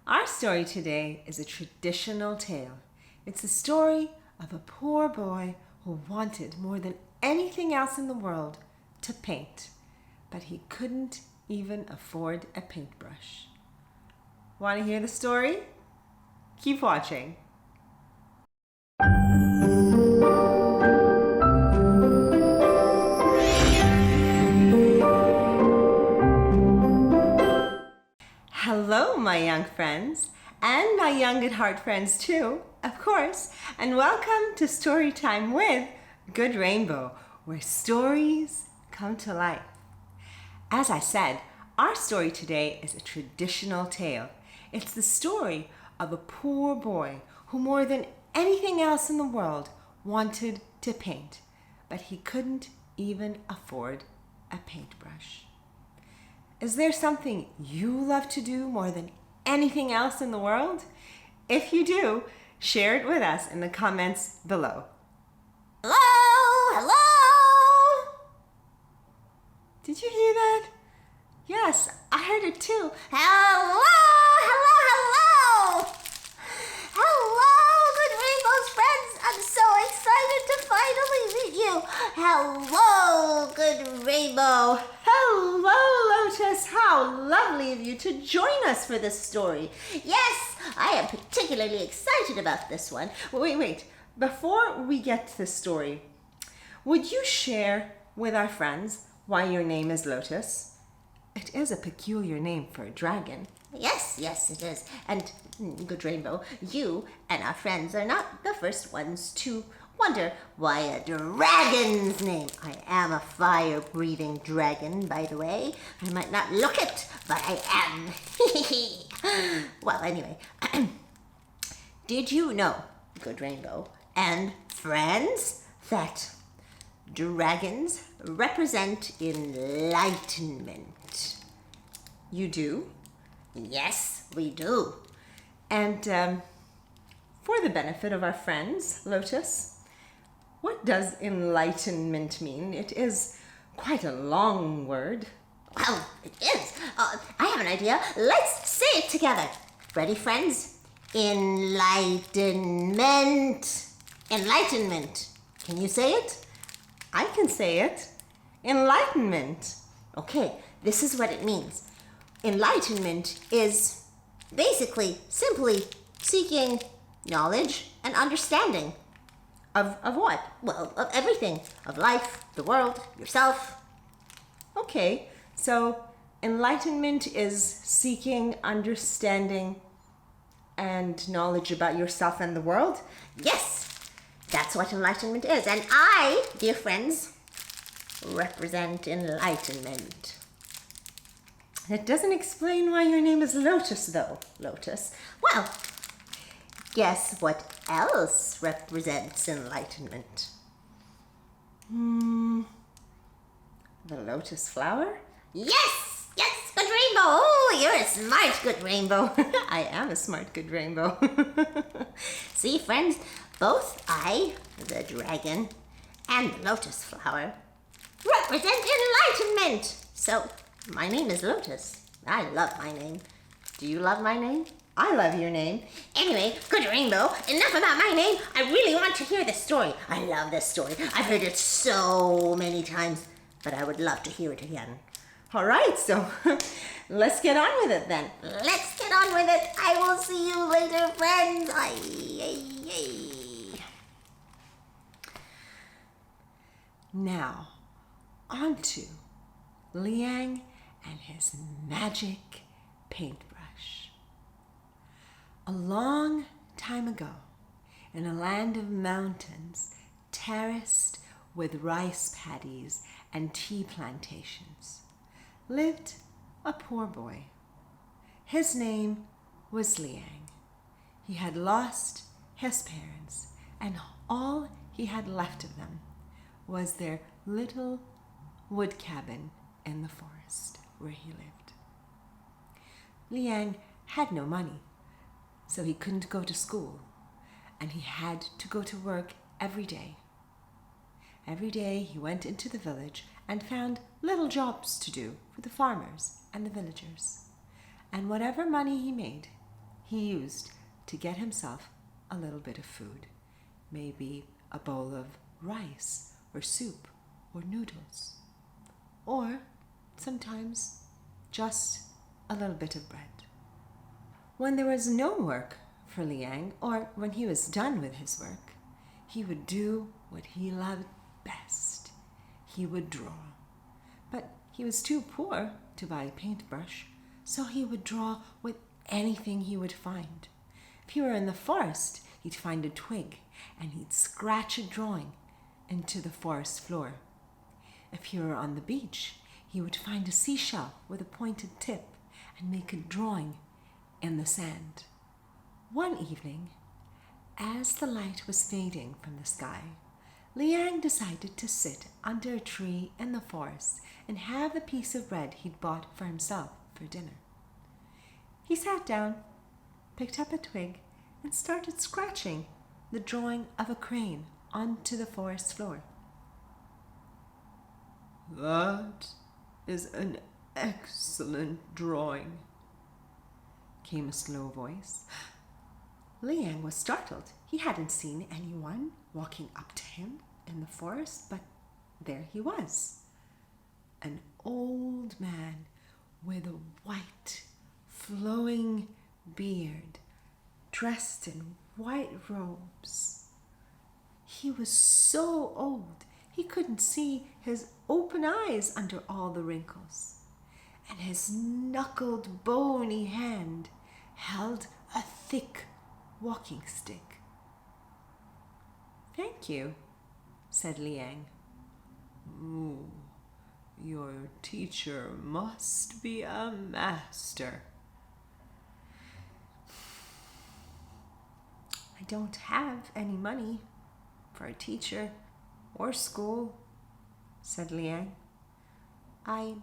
Our story today is a traditional tale. It's the story of a poor boy who wanted more than anything else in the world to paint, but he couldn't even afford a paintbrush. Want to hear the story? Keep watching. Hello, my young friends, and my young at heart friends too, of course, and welcome to Story Time with Good Rainbow, where stories come to life. As I said, our story today is a traditional tale. It's the story of a poor boy who more than anything else in the world wanted to paint, but he couldn't even afford a paintbrush. Is there something you love to do more than anything else in the world? If you do, share it with us in the comments below. Hello? Hello? Did you hear that? Yes, I heard it too. Hello? Hello? Hello? Hello, Good Rainbow's friends. I'm so excited to finally meet you. Hello, Good Rainbow. Hello, Lotus. How lovely of you to join us for this story. Yes, I am particularly excited about this one. Wait. Before we get to the story, would you share with our friends why your name is Lotus? It is a peculiar name for a dragon. Yes, it is. And Good Rainbow, you and our friends are not the first ones to wonder why a dragon's name. I am a fire-breathing dragon, by the way. I might not look it, but I am. Well, anyway, did you know, Good Rainbow and friends, that dragons represent enlightenment? You do? Yes, we do. And for the benefit of our friends, Lotus, what does enlightenment mean? It is quite a long word. Well, it is. I have an idea. Let's say it together. Ready, friends? Enlightenment. Enlightenment. Can you say it? I can say it. Enlightenment. Okay, this is what it means. Enlightenment is basically simply seeking knowledge and understanding. Of what? Well, of everything. Of life, the world, yourself. Okay, so enlightenment is seeking understanding and knowledge about yourself and the world? Yes, that's what enlightenment is. And I, dear friends, represent enlightenment. That doesn't explain why your name is Lotus, though, Lotus. Well, guess what else represents enlightenment? The lotus flower? Yes, Good Rainbow. Oh, you're a smart Good Rainbow. I am a smart Good Rainbow. See, friends, both I, the dragon, and the lotus flower represent enlightenment. So, my name is Lotus. I love my name. Do you love my name? I love your name. Anyway, Good Rainbow, enough about my name. I really want to hear this story. I love this story. I've heard it so many times, but I would love to hear it again. All right, so let's get on with it then. Let's get on with it. I will see you later, friends. Now, on to Liang and his magic paintbrush. A long time ago, in a land of mountains terraced with rice paddies and tea plantations, lived a poor boy. His name was Liang. He had lost his parents, and all he had left of them was their little wood cabin in the forest where he lived. Liang had no money, so he couldn't go to school, and he had to go to work every day. Every day he went into the village and found little jobs to do for the farmers and the villagers. And whatever money he made, he used to get himself a little bit of food, maybe a bowl of rice or soup or noodles, or sometimes just a little bit of bread. When there was no work for Liang, or when he was done with his work, he would do what he loved best. He would draw. But he was too poor to buy a paintbrush, so he would draw with anything he would find. If he were in the forest, he'd find a twig and he'd scratch a drawing into the forest floor. If he were on the beach, he would find a seashell with a pointed tip and make a drawing in the sand. One evening, as the light was fading from the sky, Liang decided to sit under a tree in the forest and have the piece of bread he'd bought for himself for dinner. He sat down, picked up a twig, and started scratching the drawing of a crane onto the forest floor. "That is an excellent drawing," came a slow voice. Liang was startled. He hadn't seen anyone walking up to him in the forest, but there he was. An old man with a white, flowing beard, dressed in white robes. He was so old, he couldn't see his open eyes under all the wrinkles, and his knuckled, bony hand held a thick walking stick. "Thank you," said Liang. "Ooh, your teacher must be a master." "I don't have any money for a teacher or school," said Liang. "I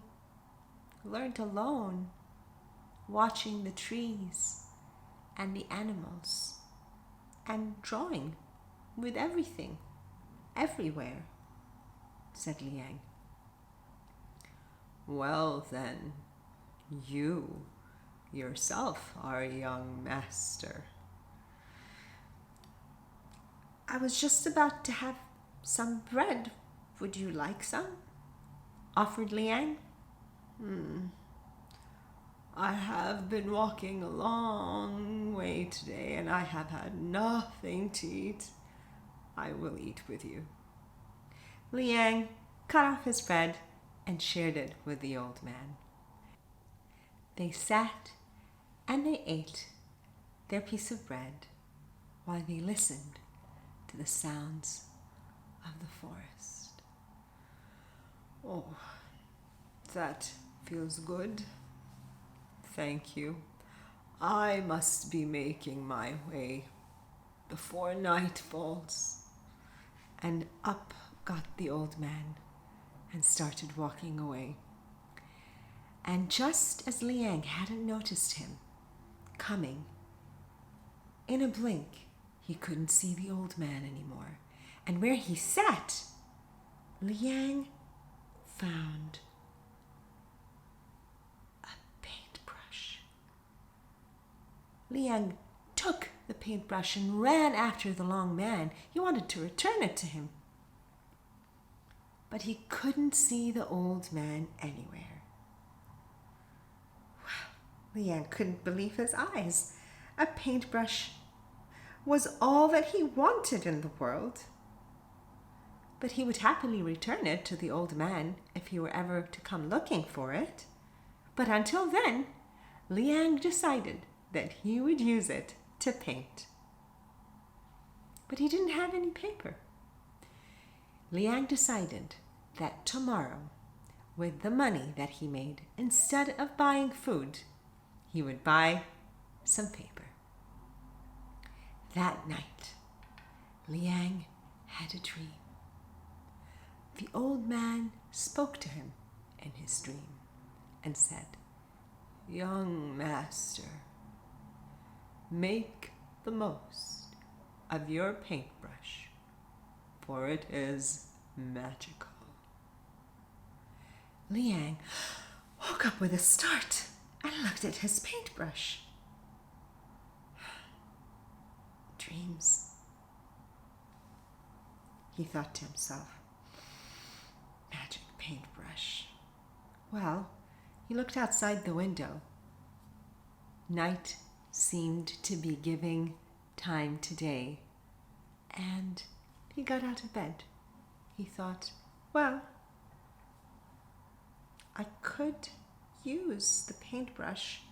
learned alone, watching the trees and the animals, and drawing with everything, everywhere," said Liang. "Well then, you yourself are a young master." "I was just about to have some bread. Would you like some?" offered Liang. "I have been walking a long way today, and I have had nothing to eat. I will eat with you." Liang cut off his bread and shared it with the old man. They sat and they ate their piece of bread while they listened to the sounds of the forest. "Oh, that feels good. Thank you. I must be making my way before night falls." And up got the old man and started walking away. And just as Liang hadn't noticed him coming, in a blink, he couldn't see the old man anymore. And where he sat, Liang found a paintbrush. Liang took the paintbrush and ran after the long man. He wanted to return it to him, but he couldn't see the old man anywhere. Liang couldn't believe his eyes. A paintbrush was all that he wanted in the world. But he would happily return it to the old man if he were ever to come looking for it. But until then, Liang decided that he would use it to paint. But he didn't have any paper. Liang decided that tomorrow, with the money that he made, instead of buying food, he would buy some paper. That night, Liang had a dream. The old man spoke to him in his dream and said, "Young master, make the most of your paintbrush, for it is magical." Liang woke up with a start and looked at his paintbrush. dreams. He thought to himself, magic paintbrush. Well, he looked outside the window. Night seemed to be giving time to day, and he got out of bed. He thought, well, I could use the paintbrush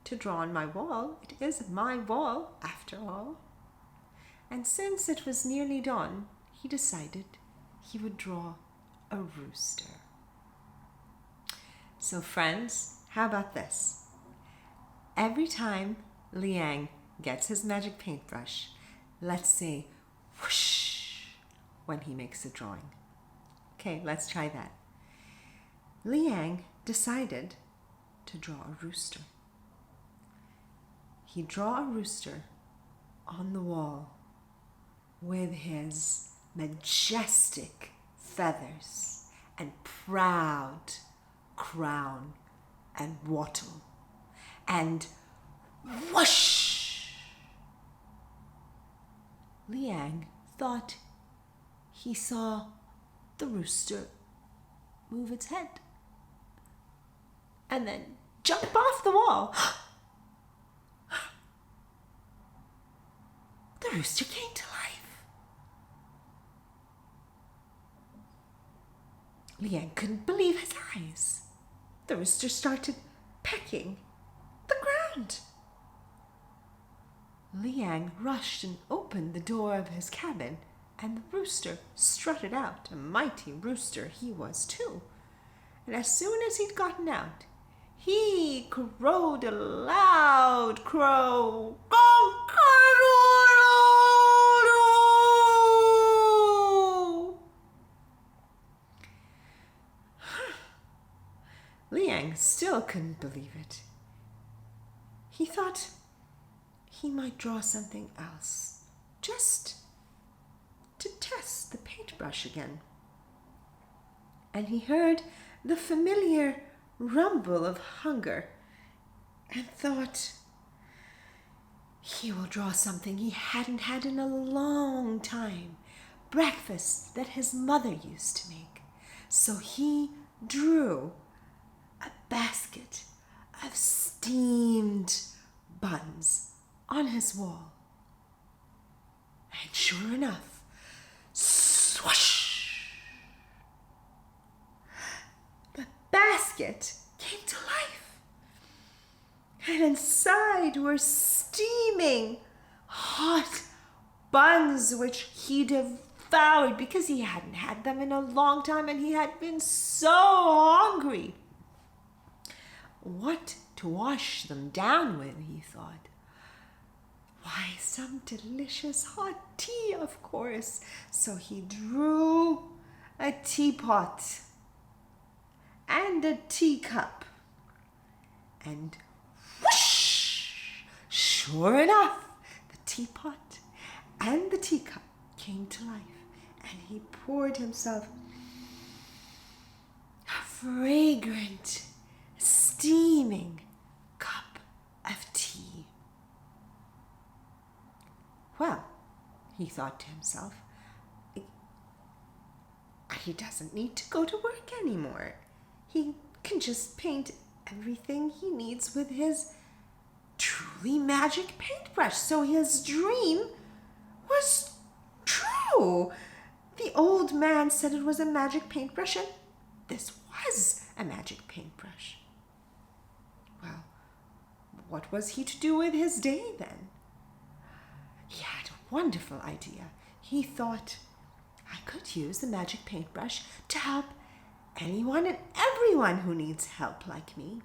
to draw on my wall. It is my wall, after all. And since it was nearly dawn, he decided he would draw a rooster. So friends, how about this? Every time Liang gets his magic paintbrush, let's say whoosh when he makes a drawing. Okay, let's try that. Liang decided to draw a rooster. He'd draw a rooster on the wall with his majestic feathers and proud crown and wattle, and whoosh! Liang thought he saw the rooster move its head and then jump off the wall. The rooster came to life. Liang couldn't believe his eyes. The rooster started pecking the ground. Liang rushed and opened the door of his cabin, and the rooster strutted out. A mighty rooster he was too. And as soon as he'd gotten out, he crowed a loud crow. Liang still couldn't believe it. He thought he might draw something else, just to test the paintbrush again. And he heard the familiar rumble of hunger and thought, he will draw something he hadn't had in a long time, breakfast that his mother used to make. So he drew a basket of steamed buns on his wall. And sure enough, swoosh! The basket came to life. And inside were steaming hot buns which he devoured because he hadn't had them in a long time and he had been so hungry. What to wash them down with, he thought. Why, some delicious hot tea, of course. So he drew a teapot and a teacup. And whoosh! Sure enough, the teapot and the teacup came to life, and he poured himself a fragrant, steaming cup of tea. Well, he thought to himself, he doesn't need to go to work anymore. He can just paint everything he needs with his truly magic paintbrush. So his dream was true. The old man said it was a magic paintbrush, and this was a magic paintbrush. Well, what was he to do with his day then? He had a wonderful idea. He thought, I could use the magic paintbrush to help anyone and everyone who needs help like me.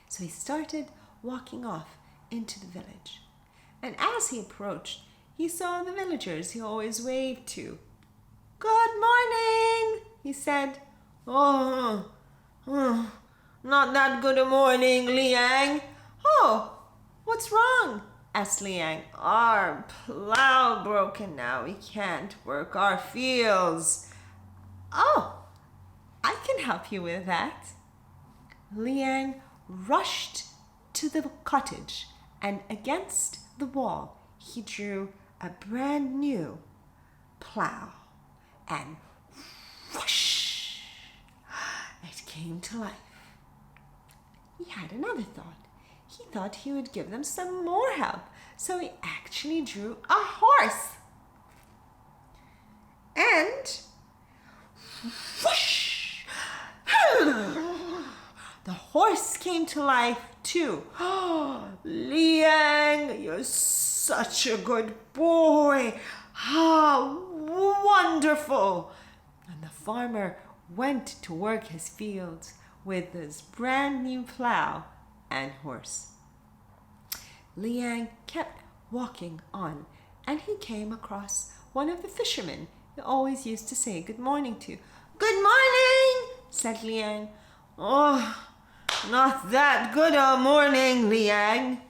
So he started walking off into the village. And as he approached, he saw the villagers he always waved to. Good morning, he said. Oh, not that good a morning, Liang. Oh, what's wrong? Asked Liang. Our plow broken now. We can't work our fields. Oh, I can help you with that. Liang rushed to the cottage, and against the wall he drew a brand new plow, and whoosh, it came to life. He had another thought. He thought he would give them some more help, so he actually drew a horse. And whoosh, the horse came to life too. Liang, you're such a good boy. How wonderful. And the farmer went to work his fields with his brand new plow and horse. Liang kept walking on, and he came across one of the fishermen he always used to say good morning to. "Good morning," said Liang. "Oh, not that good a morning, Liang."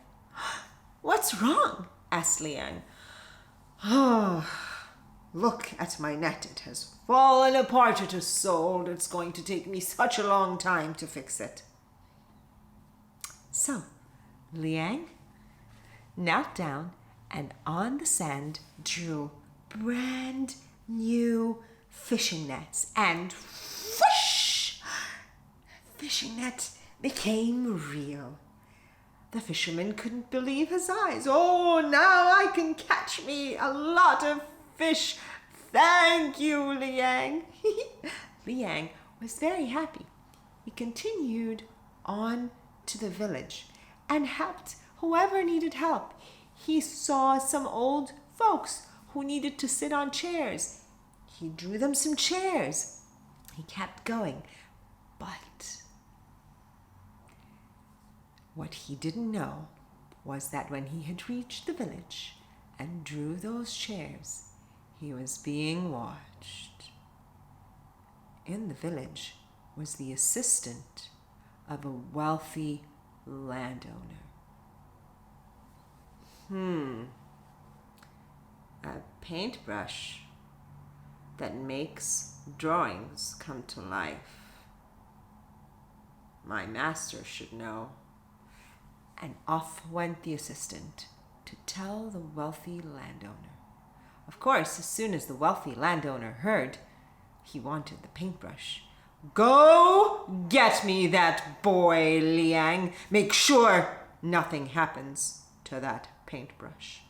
"What's wrong?" asked Liang. "Oh, look at my net. It has fallen apart. It is sold. It's going to take me such a long time to fix it." So Liang knelt down and on the sand drew brand new fishing nets, and whoosh! The fishing net became real. The fisherman couldn't believe his eyes. "Oh, now I can catch me a lot of fish. Thank you, Liang." Liang was very happy. He continued on to the village and helped whoever needed help. He saw some old folks who needed to sit on chairs. He drew them some chairs. He kept going, but what he didn't know was that when he had reached the village and drew those chairs, he was being watched. In the village was the assistant of a wealthy landowner. A paintbrush that makes drawings come to life. My master should know. And off went the assistant to tell the wealthy landowner. Of course, as soon as the wealthy landowner heard, he wanted the paintbrush. "Go get me that boy, Liang. Make sure nothing happens to that paintbrush."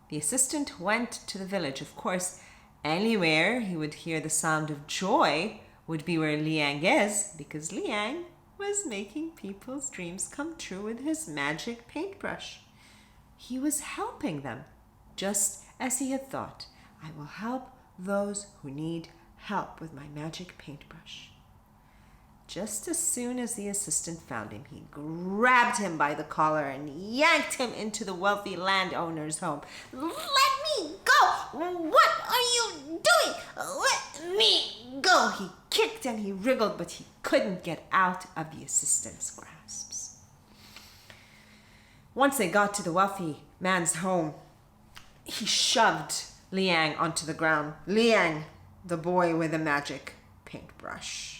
The assistant went to the village. Of course, anywhere he would hear the sound of joy would be where Liang is, because Liang was making people's dreams come true with his magic paintbrush. He was helping them, just as he had thought. "I will help those who need help with my magic paintbrush." Just as soon as the assistant found him, he grabbed him by the collar and yanked him into the wealthy landowner's home. "Let me go! What are you doing? Let me go!" He kicked and he wriggled, but he couldn't get out of the assistant's grasps. Once they got to the wealthy man's home, he shoved Liang onto the ground. "Liang, the boy with the magic paintbrush.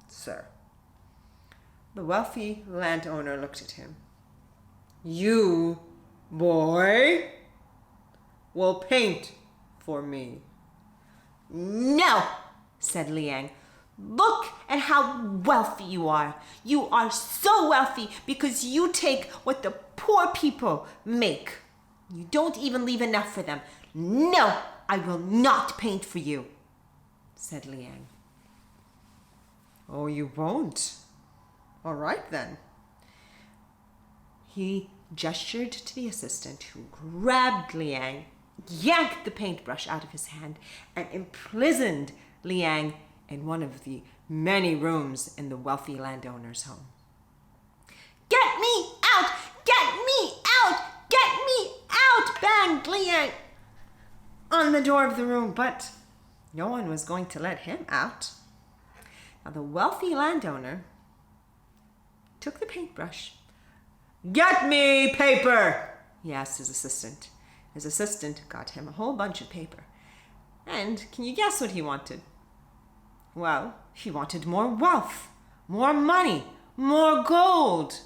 Sir." The wealthy landowner looked at him. "You, boy, will paint for me." "No," said Liang. "Look at how wealthy you are. You are so wealthy because you take what the poor people make. You don't even leave enough for them. No, I will not paint for you," said Liang. "Oh, you won't? All right then." He gestured to the assistant, who grabbed Liang, yanked the paintbrush out of his hand, and imprisoned Liang in one of the many rooms in the wealthy landowner's home. "Get me out! Get me out! Get me out!" banged Liang on the door of the room, but no one was going to let him out. Now the wealthy landowner took the paintbrush. "Get me paper," he asked his assistant. His assistant got him a whole bunch of paper. And can you guess what he wanted? Well, he wanted more wealth, more money, more gold.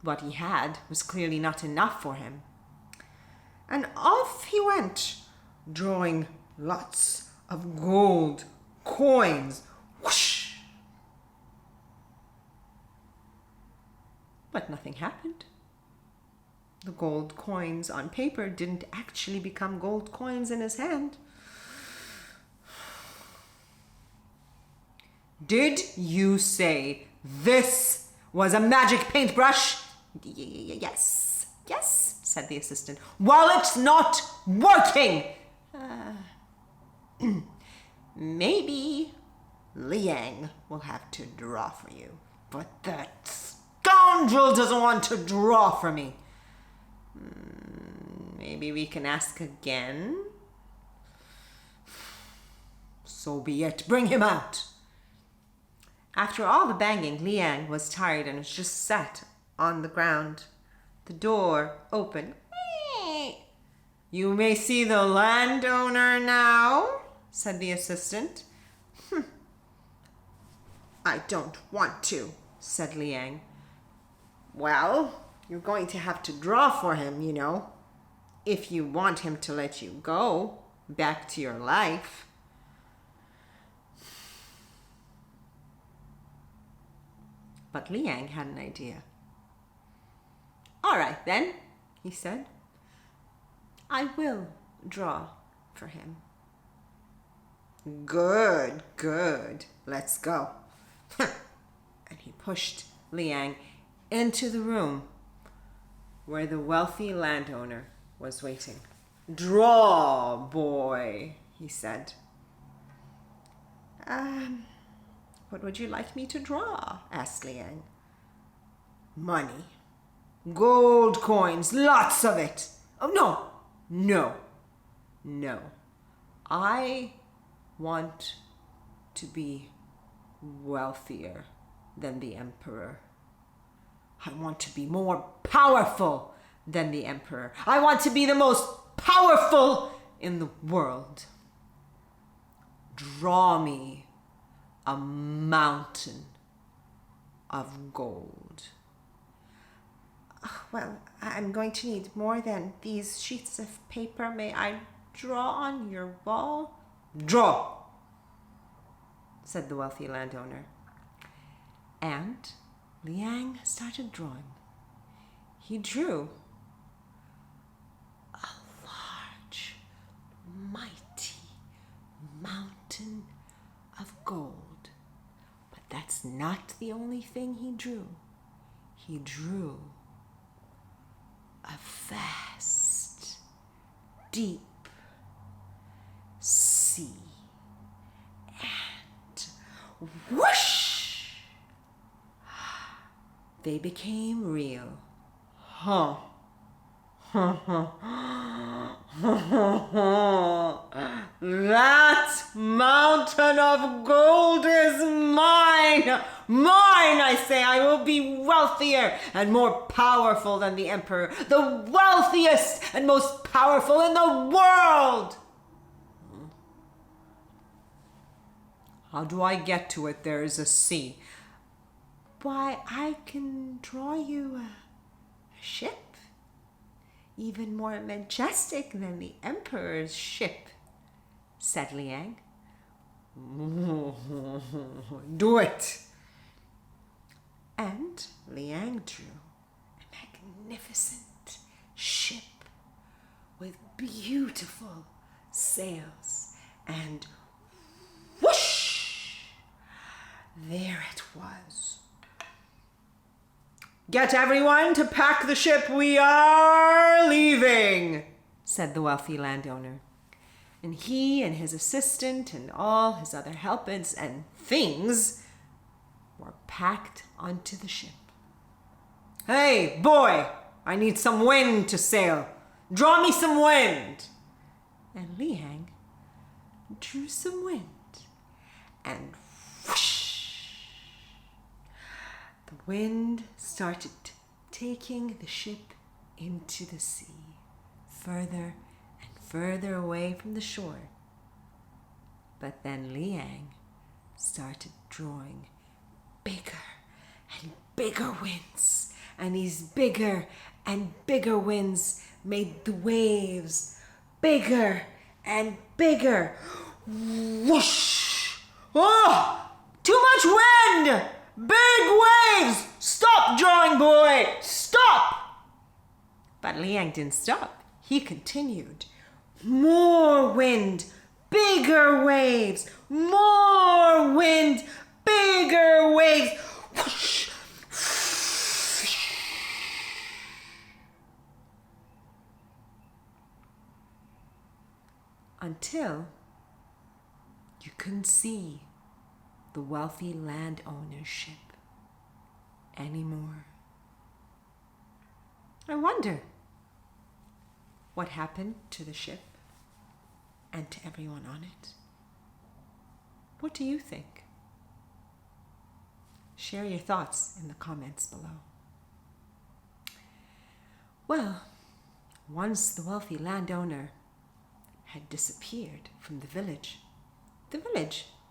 what he had was clearly not enough for him. And off he went, drawing lots of gold coins. Whoosh! But nothing happened. The gold coins on paper didn't actually become gold coins in his hand. Did you say this was a magic paintbrush? Yes, yes, said the assistant. Well, it's not working. Maybe Liang will have to draw for you. But that scoundrel doesn't want to draw for me. Maybe we can ask again. So be it. Bring him out. After all the banging, Liang was tired and just sat on the ground. The door opened. You may see the landowner now, said the assistant. I don't want to, said Liang. Well, you're going to have to draw for him, you know, if you want him to let you go back to your life. But Liang had an idea. All right then, he said. I will draw for him. Good, good. Let's go. And he pushed Liang into the room where the wealthy landowner was waiting. Draw, boy, he said. What would you like me to draw? Asked Liang. Money. Gold coins, lots of it. Oh, no. I want to be wealthier than the emperor. I want to be more powerful than the emperor. I want to be the most powerful in the world. Draw me a mountain of gold. Well, I'm going to need more than these sheets of paper. May I draw on your wall? Draw, said the wealthy landowner. And Liang started drawing. He drew a large, mighty mountain of gold. But that's not the only thing he drew. He drew a vast, deep sea. And whoosh! They became real. That mountain of gold is mine! Mine, I say! I will be wealthier and more powerful than the emperor. The wealthiest and most powerful in the world! How do I get to it? There is a sea. Why, I can draw you a ship. Even more majestic than the emperor's ship, said Liang. Do it. And Liang drew a magnificent ship with beautiful sails, and whoosh! There it was. Get everyone to pack the ship. We are leaving, said the wealthy landowner. And he and his assistant and all his other helpers and things were packed onto the ship. Hey, boy, I need some wind to sail. Draw me some wind. And Liang drew some wind. And whoosh! The wind started taking the ship into the sea, further and further away from the shore. But then Liang started drawing bigger and bigger winds, and these bigger and bigger winds made the waves bigger and bigger. Whoosh! Oh! Too much wind! Big waves! Stop, drawing boy! Stop! But Liang didn't stop. He continued. More wind, bigger waves. More wind, bigger waves. Whoosh! Until you couldn't see the wealthy landowner's ship anymore. I wonder what happened to the ship and to everyone on it. What do you think? Share your thoughts in the comments below. Well, once the wealthy landowner had disappeared from the village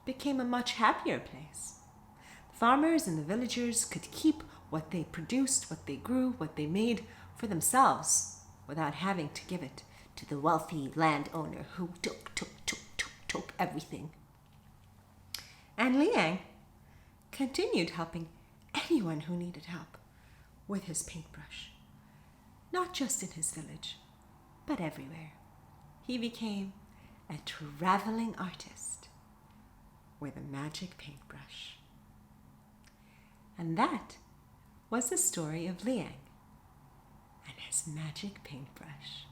became a much happier place. The farmers and the villagers could keep what they produced, what they grew, what they made for themselves without having to give it to the wealthy landowner who took everything. And Liang continued helping anyone who needed help with his paintbrush, not just in his village, but everywhere. He became a traveling artist with a magic paintbrush. And that was the story of Liang and his magic paintbrush.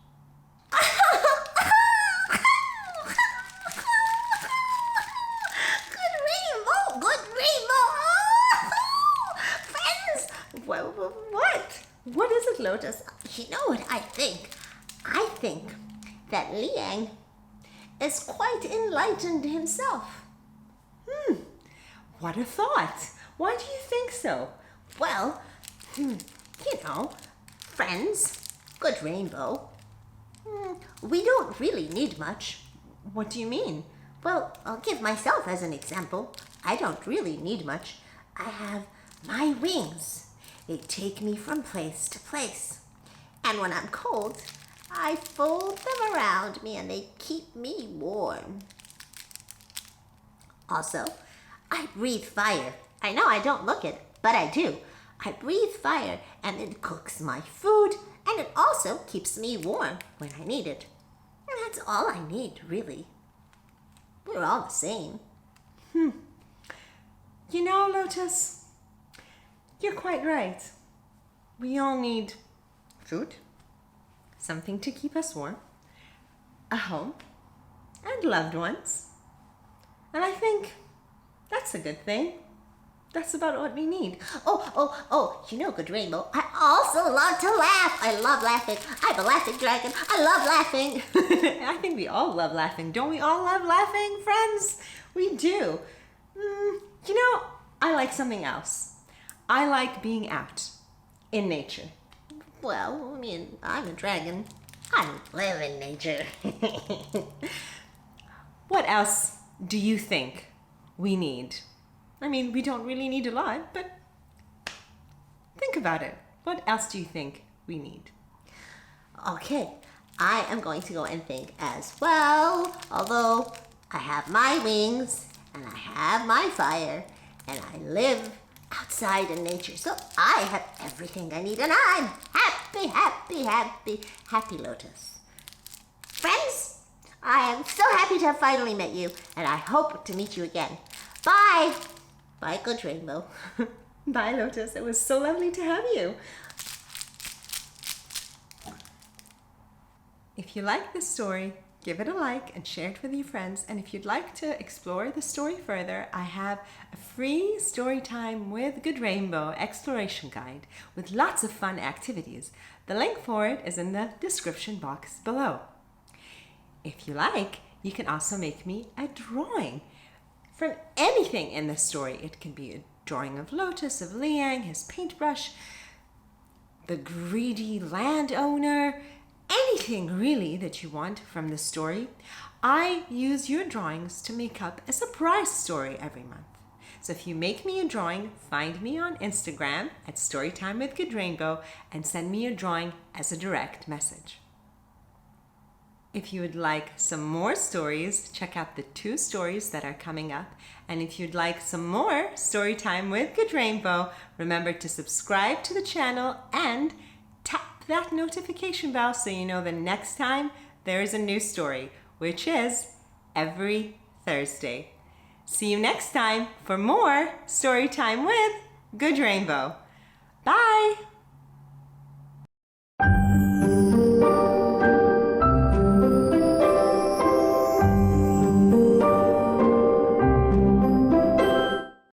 Good rainbow. Friends. What? What is it, Lotus? You know what I think? I think that Liang is quite enlightened himself. What a thought! Why do you think so? Well, friends, good rainbow. We don't really need much. What do you mean? Well, I'll give myself as an example. I don't really need much. I have my wings. They take me from place to place. And when I'm cold, I fold them around me and they keep me warm. Also, I breathe fire. I know I don't look it, but I do. I breathe fire and it cooks my food and it also keeps me warm when I need it. And that's all I need, really. We're all the same. You know, Lotus, you're quite right. We all need food, something to keep us warm, a home, and loved ones. And I think that's a good thing. That's about what we need. Good rainbow. I also love to laugh. I love laughing. I'm a laughing dragon. I love laughing. I think we all love laughing. Don't we all love laughing, friends? We do. I like something else. I like being out in nature. Well, I'm a dragon. I live in nature. What else do you think we need? We don't really need a lot, but think about it. What else do you think we need? Okay, I am going to go and think as well. Although I have my wings and I have my fire and I live outside in nature. So I have everything I need and I'm happy, happy, happy, happy, Lotus. Friends, I am so happy to have finally met you and I hope to meet you again. Bye. Bye, good rainbow. Bye, Lotus. It was so lovely to have you. If you like this story, give it a like and share it with your friends. And if you'd like to explore the story further, I have a free story time with Good Rainbow exploration guide with lots of fun activities. The link for it is in the description box below. If you like, you can also make me a drawing from anything in the story. It can be a drawing of Lotus, of Liang, his paintbrush, the greedy landowner, anything really that you want from the story. I use your drawings to make up a surprise story every month. So if you make me a drawing, find me on Instagram at Storytime with Good Rainbow and send me a drawing as a direct message. If you would like some more stories, check out the 2 stories that are coming up. And if you'd like some more Storytime with Good Rainbow, remember to subscribe to the channel and tap that notification bell so you know the next time there is a new story, which is every Thursday. See you next time for more Storytime with Good Rainbow. Bye!